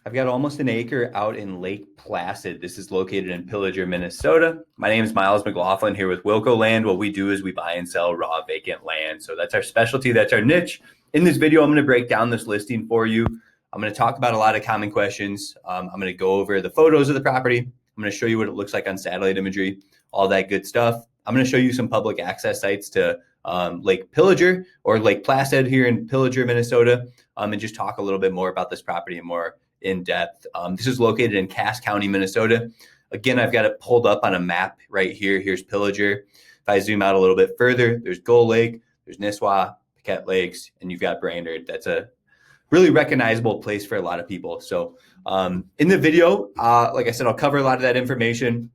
I've got almost an acre out in Lake Placid. This is located in Pillager, Minnesota. My name is Miles McLaughlin here with Wilco Land. What we do is we buy and sell raw vacant land. So that's our specialty. That's our niche. In this video, I'm going to break down this listing for you. I'm going to talk about a lot of common questions. I'm going to go over the photos of the property. I'm going to show you what it looks like on satellite imagery, all that good stuff. I'm going to show you some public access sites to Lake Pillager or Lake Placid here in Pillager, Minnesota, and just talk a little bit more about this property and more in depth. This is located in Cass County, Minnesota. Again, I've got it pulled up on a map right here. Here's Pillager. If I zoom out a little bit further, there's Gull Lake, there's Nisswa, Paquette Lakes, and you've got Brainerd. That's a really recognizable place for a lot of people. So in the video, like I said, I'll cover a lot of that information.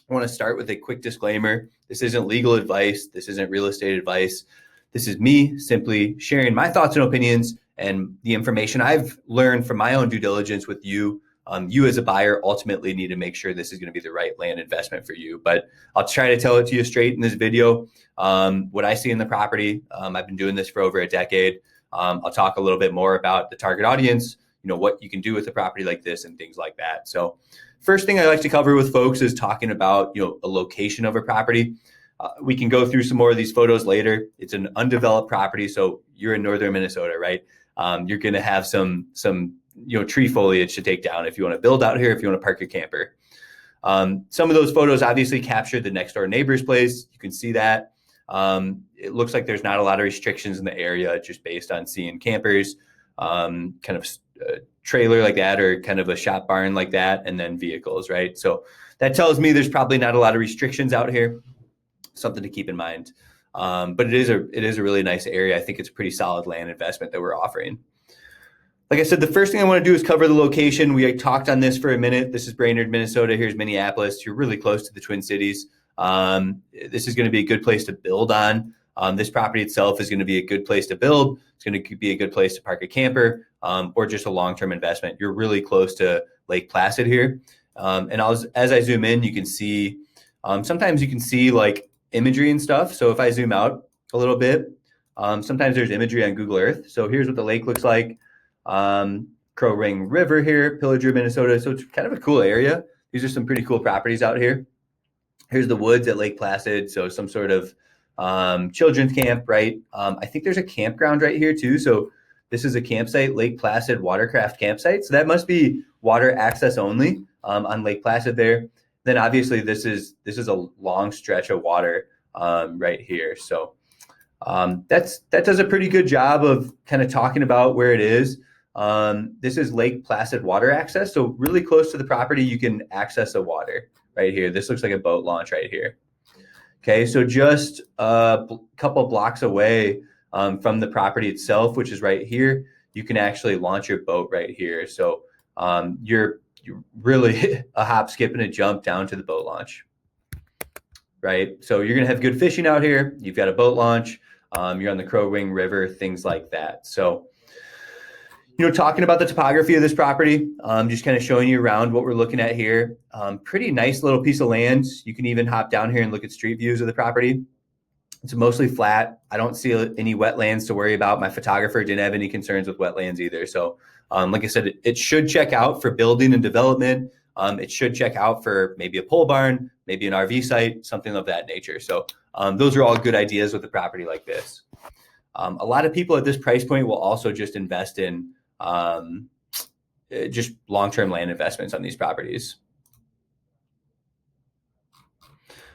I want to start with a quick disclaimer. This isn't legal advice. This isn't real estate advice. This is me simply sharing my thoughts and opinions and the information I've learned from my own due diligence with you. You as a buyer ultimately need to make sure this is going to be the right land investment for you. But I'll try to tell it to you straight in this video. What I see in the property, I've been doing this for over a decade. I'll talk a little bit more about the target audience, what you can do with a property like this and things like that. So first thing I like to cover with folks is talking about, a location of a property. We can go through some more of these photos later. It's an undeveloped property. So you're in northern Minnesota, right? You're going to have some tree foliage to take down if you want to build out here, if you want to park your camper. Some of those photos obviously captured the next door neighbor's place. You can see that. It looks like there's not a lot of restrictions in the area just based on seeing campers, kind of a trailer like that or kind of a shop barn like that, and then vehicles, right? So that tells me there's probably not a lot of restrictions out here. Something to keep in mind. But it is a really nice area. I think it's a pretty solid land investment that we're offering. Like I said, the first thing I want to do is cover the location. We talked on this for a minute. This is Brainerd, Minnesota. Here's Minneapolis. You're really close to the Twin Cities. This is going to be a good place to build on. This property itself is going to be a good place to build. It's going to be a good place to park a camper or just a long-term investment. You're really close to Lake Placid here. And as I zoom in, you can see, sometimes you can see like imagery and stuff. So if I zoom out a little bit, sometimes there's imagery on Google Earth. So here's what the lake looks like. Crow Wing River here, Pillager, Minnesota. So it's kind of a cool area. These are some pretty cool properties out here. Here's the woods at Lake Placid. So some sort of children's camp, right? I think there's a campground right here too. So this is a campsite, Lake Placid Watercraft Campsite. So that must be water access only on Lake Placid there. Then obviously this is a long stretch of water right here. So that does a pretty good job of kind of talking about where it is. This is Lake Placid water access. So really close to the property, you can access the water right here. This looks like a boat launch right here. Okay, so just a couple blocks away from the property itself, which is right here, you can actually launch your boat right here. So you're really a hop, skip, and a jump down to the boat launch, right? So you're going to have good fishing out here. You've got a boat launch. You're on the Crow Wing River, things like that. So, talking about the topography of this property, just kind of showing you around what we're looking at here. Pretty nice little piece of land. You can even hop down here and look at street views of the property. It's mostly flat. I don't see any wetlands to worry about. My photographer didn't have any concerns with wetlands either. So like I said, it should check out for building and development. It should check out for maybe a pole barn, maybe an RV site, something of that nature. So those are all good ideas with a property like this. A lot of people at this price point will also just invest in just long-term land investments on these properties.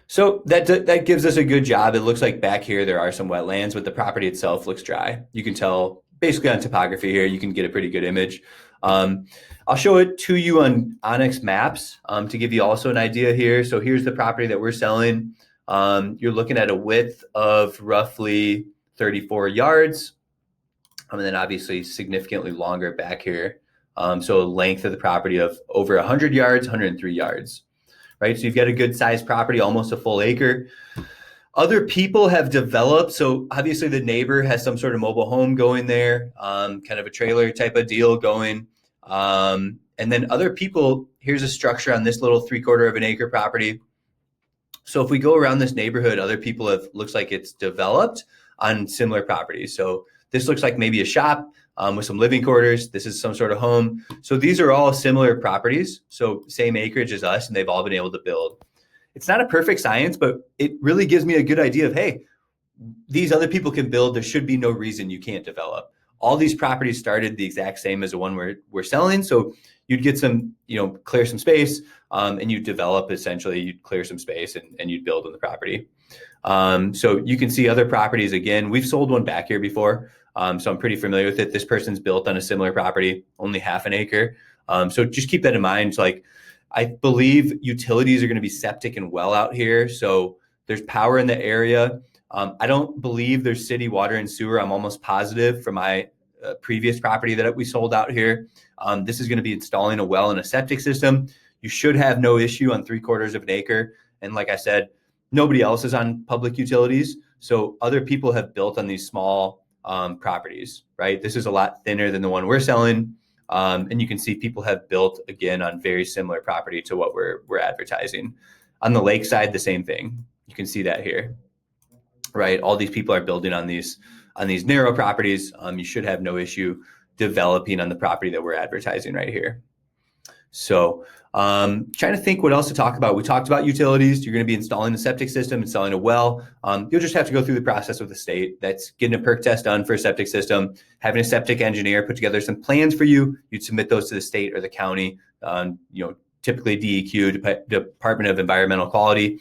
So that gives us a good job. It looks like back here there are some wetlands, but the property itself looks dry. You can tell basically on topography here, you can get a pretty good image. I'll show it to you on Onyx Maps to give you also an idea here. So here's the property that we're selling. You're looking at a width of roughly 34 yards. And then obviously significantly longer back here. So a length of the property of over 100 yards, 103 yards. Right, so you've got a good sized property, almost a full acre. Other people have developed, so obviously the neighbor has some sort of mobile home going there, kind of a trailer type of deal going. And then other people, here's a structure on this little 3/4 of an acre property. So if we go around this neighborhood, other people looks like it's developed on similar properties. So this looks like maybe a shop. with some living quarters. This is some sort of home. So these are all similar properties. So same acreage as us, and they've all been able to build. It's not a perfect science, but it really gives me a good idea of, hey, these other people can build. There should be no reason you can't develop. All these properties started the exact same as the one we're selling. So you'd get some, clear some space, and you develop, essentially, you'd clear some space and you'd build on the property. So you can see other properties. Again, we've sold one back here before. So I'm pretty familiar with it. This person's built on a similar property, only half an acre. So just keep that in mind. Like, I believe utilities are going to be septic and well out here. So there's power in the area. I don't believe there's city water and sewer. I'm almost positive from my previous property that we sold out here. This is going to be installing a well and a septic system. You should have no issue on 3/4 of an acre. And like I said, nobody else is on public utilities. So other people have built on these small properties, right? This is a lot thinner than the one we're selling. And you can see people have built, again, on very similar property to what we're advertising. On the lake side, the same thing. You can see that here, right? All these people are building on these narrow properties. You should have no issue developing on the property that we're advertising right here. So trying to think what else to talk about. We talked about utilities. You're going to be installing the septic system, installing a well. You'll just have to go through the process with the state. That's getting a perk test done for a septic system, having a septic engineer put together some plans for you. You'd submit those to the state or the county, typically DEQ, Department of Environmental Quality.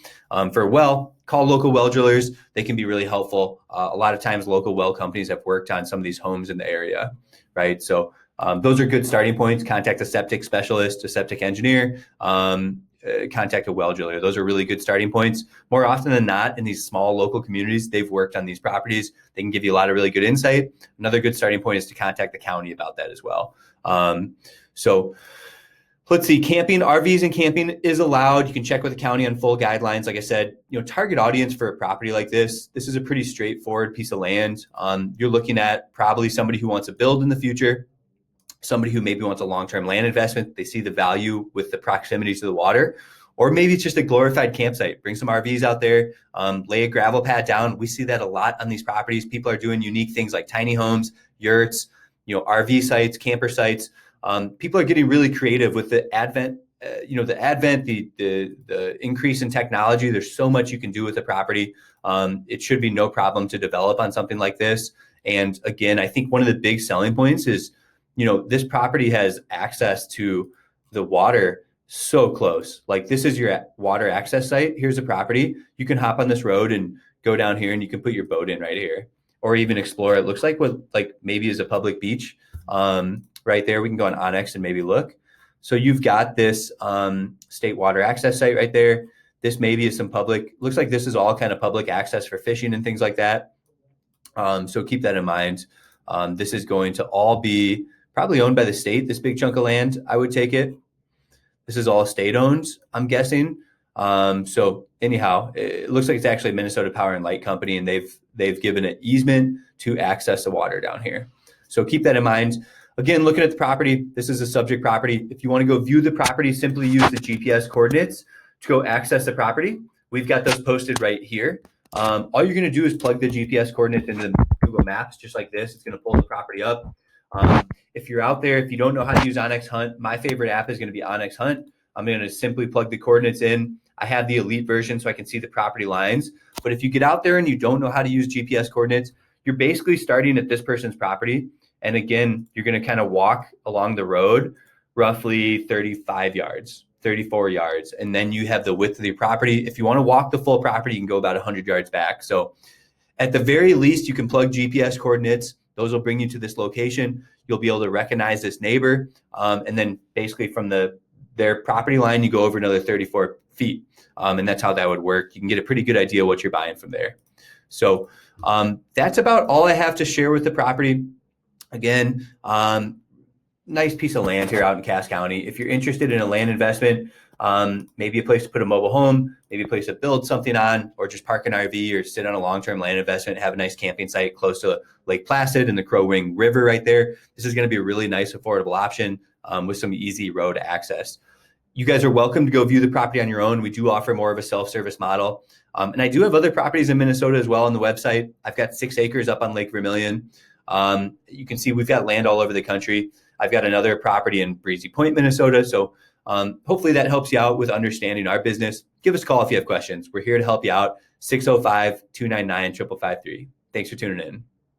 For a well, call local well drillers. They can be really helpful. A lot of times local well companies have worked on some of these homes in the area, right? So those are good starting points. Contact a septic specialist, a septic engineer, contact a well driller. Those are really good starting points. More often than not, in these small local communities, they've worked on these properties. They can give you a lot of really good insight. Another good starting point is to contact the county about that as well. So let's see, camping, RVs and camping is allowed. You can check with the county on full guidelines. Like I said, target audience for a property like this is a pretty straightforward piece of land. You're looking at probably somebody who wants to build in the future, somebody who maybe wants a long-term land investment. They see the value with the proximity to the water, or maybe it's just a glorified campsite. Bring some RVs out there, lay a gravel pad down. We see that a lot on these properties. People are doing unique things like tiny homes, yurts, RV sites, camper sites. People are getting really creative with the advent, the increase in technology. There's so much you can do with the property. It should be no problem to develop on something like this. And again, I think one of the big selling points is, this property has access to the water so close. Like, this is your water access site. Here's a property. You can hop on this road and go down here, and you can put your boat in right here, or even explore. It looks like what maybe is a public beach. Right there, we can go on Onyx and maybe look. So you've got this state water access site right there. This maybe is some public, looks like this is all kind of public access for fishing and things like that. So keep that in mind. This is going to all be probably owned by the state, this big chunk of land, I would take it. This is all state owned, I'm guessing. So anyhow, it looks like it's actually Minnesota Power and Light Company, and they've given an easement to access the water down here. So keep that in mind. Again, looking at the property, this is a subject property. If you want to go view the property, simply use the GPS coordinates to go access the property. We've got those posted right here. All you're going to do is plug the GPS coordinates into Google Maps, just like this. It's going to pull the property up. If you're out there, if you don't know how to use Onyx Hunt, my favorite app is going to be Onyx Hunt. I'm going to simply plug the coordinates in. I have the elite version so I can see the property lines. But if you get out there and you don't know how to use GPS coordinates, you're basically starting at this person's property. And again, you're going to kind of walk along the road roughly 35 yards, 34 yards. And then you have the width of your property. If you want to walk the full property, you can go about 100 yards back. So at the very least, you can plug GPS coordinates. Those will bring you to this location. You'll be able to recognize this neighbor. And then basically from their property line, you go over another 34 feet. And that's how that would work. You can get a pretty good idea what you're buying from there. So that's about all I have to share with the property. Again, nice piece of land here out in Cass County. If you're interested in a land investment, maybe a place to put a mobile home, maybe a place to build something on, or just park an RV or sit on a long-term land investment, have a nice camping site close to Lake Placid and the Crow Wing River right there. This is going to be a really nice, affordable option with some easy road access. You guys are welcome to go view the property on your own. We do offer more of a self-service model. And I do have other properties in Minnesota as well on the website. I've got 6 acres up on Lake Vermilion. You can see we've got land all over the country. I've got another property in Breezy Point, Minnesota. So hopefully that helps you out with understanding our business. Give us a call if you have questions. We're here to help you out. 605-299-5553. Thanks for tuning in.